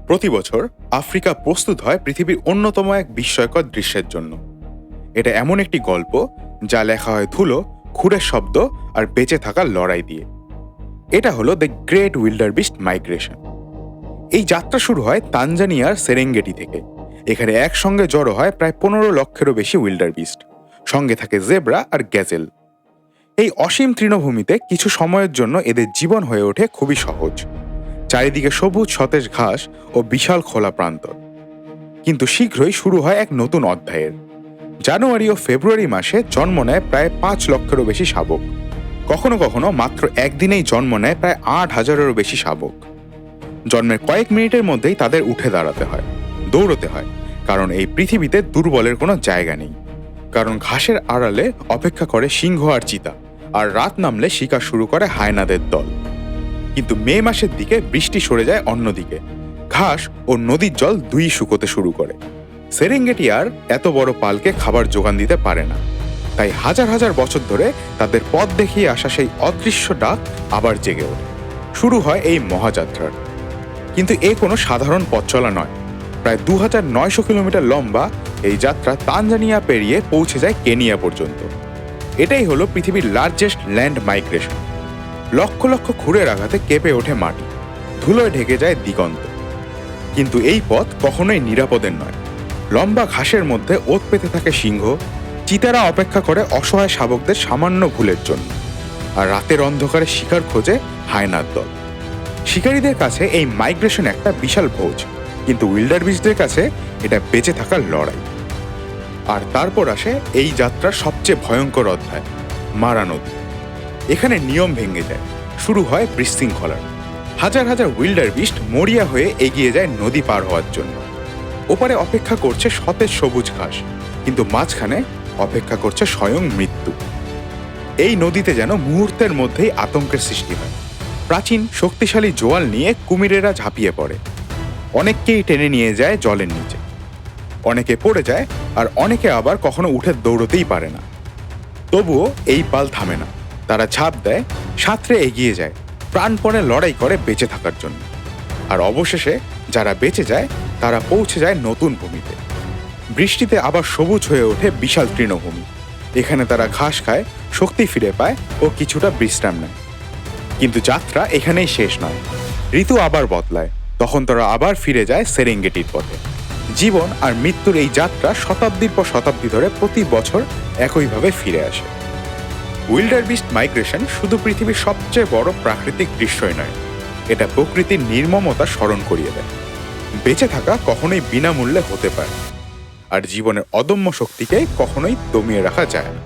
প্রতি বছর আফ্রিকা প্রস্তুত হয় পৃথিবীর অন্যতম এক বিস্ময়কর দৃশ্যের জন্য। এটা এমন একটি গল্প যা লেখা হয় ধুলো, খুরের শব্দ আর বেঁচে থাকার লড়াই দিয়ে। এটা হলো দ্য গ্রেট উইল্ডারবিস্ট মাইগ্রেশন। এই যাত্রা শুরু হয় তানজানিয়ার সেরেঙ্গেটি থেকে। এখানে একসঙ্গে জড়ো হয় প্রায় 15 লক্ষেরও বেশি উইল্ডারবিস্ট। সঙ্গে থাকে জেব্রা আর গ্যাজেল। এই অসীম তৃণভূমিতে কিছু সময়ের জন্য এদের জীবন হয়ে ওঠে খুবই সহজ। চারিদিকে সবুজ সতেজ ঘাস ও বিশাল খোলা প্রান্তর। কিন্তু শীঘ্রই শুরু হয় এক নতুন অধ্যায়ের। জানুয়ারি ও ফেব্রুয়ারি মাসে জন্ম নেয় প্রায় 5 লক্ষেরও বেশি শাবক। কখনো কখনো মাত্র একদিনেই জন্ম নেয় প্রায় 8,000-এরও বেশি শাবক। জন্মের কয়েক মিনিটের মধ্যেই তাদের উঠে দাঁড়াতে হয়, দৌড়তে হয়, কারণ এই পৃথিবীতে দুর্বলের কোনো জায়গা নেই। কারণ ঘাসের আড়ালে অপেক্ষা করে সিংহ আর চিতা, আর রাত নামলে শিকার শুরু করে হায়নাদের দল। কিন্তু মে মাসের দিকে বৃষ্টি সরে যায় অন্যদিকে। ঘাস ও নদীর জল দুই শুকোতে শুরু করে। সেরেঙ্গেটি আর এত বড় পালকে খাবার যোগান দিতে পারে না। তাই হাজার হাজার বছর ধরে তাদের পথ দেখিয়ে আসা সেই অদৃশ্য ডাক আবার জেগে ওঠে। শুরু হয় এই মহাযাত্রার। কিন্তু এ কোনো সাধারণ পথ চলা নয়। প্রায় 2900 কিলোমিটার লম্বা এই যাত্রা তানজানিয়া পেরিয়ে পৌঁছে যায় কেনিয়া পর্যন্ত। এটাই হলো পৃথিবীর largest land migration. Lakh lakh খুরের আঘাতে কেঁপে ওঠে মাটি, ধুলোয় ঢেকে যায় দিগন্ত। কিন্তু এই পথ কখনোই নিরাপদের নয়। লম্বা ঘাসের মধ্যে ওত পেতে থাকে সিংহ, চিতারা অপেক্ষা করে অসহায় শাবকদের সামান্য ভুলের জন্য, আর রাতের অন্ধকারে শিকার খোঁজে হায়নার দল। শিকারীদের কাছে এই মাইগ্রেশন একটা বিশাল ভোজ, কিন্তু উইল্ডারবিস্টদের কাছে এটা বেঁচে থাকার লড়াই। আর তারপর আসে এই যাত্রার সবচেয়ে ভয়ঙ্কর অধ্যায়, মারা নদী। এখানে নিয়ম ভেঙে যায়, শুরু হয় বিশৃঙ্খলার। হাজার হাজার উইল্ডারবিস্ট মরিয়া হয়ে এগিয়ে যায় নদী পার হওয়ার জন্য। ওপারে অপেক্ষা করছে সতেজ সবুজ ঘাস, কিন্তু মাঝখানে অপেক্ষা করছে স্বয়ং মৃত্যু। এই নদীতে যেন মুহূর্তের মধ্যেই আতঙ্কের সৃষ্টি হয়। প্রাচীন শক্তিশালী জোয়াল নিয়ে কুমিরেরা ঝাঁপিয়ে পড়ে। অনেককেই টেনে নিয়ে যায় জলের নিচে। অনেকে পড়ে যায়, আর অনেকে আবার কখনো উঠে দৌড়তেই পারে না। তবুও এই পাল থামে না। তারা ঝাঁপ দেয়, সাঁতরে এগিয়ে যায়, প্রাণপণে লড়াই করে বেঁচে থাকার জন্য। আর অবশেষে যারা বেঁচে যায় তারা পৌঁছে যায় নতুন ভূমিতে। বৃষ্টিতে আবার সবুজ হয়ে ওঠে বিশাল তৃণভূমি। এখানে তারা ঘাস খায়, শক্তি ফিরে পায় ও কিছুটা বিশ্রাম নেয়। কিন্তু যাত্রা এখানেই শেষ নয়। ঋতু আবার বদলায়, তখন তারা আবার ফিরে যায় সেরেঙ্গেটির পথে। জীবন আর মৃত্যুর এই যাত্রা শতাব্দীর পর শতাব্দী ধরে প্রতি বছর একইভাবে ফিরে আসে। উইল্ডারবিস্ট মাইগ্রেশন শুধু পৃথিবীর সবচেয়ে বড় প্রাকৃতিক দৃশ্যই নয়, এটা প্রকৃতির নির্মমতা স্মরণ করিয়ে দেয়। বেঁচে থাকা কখনোই বিনামূল্যে হতে পারে, আর জীবনের অদম্য শক্তিকে কখনোই দমিয়ে রাখা যায় না।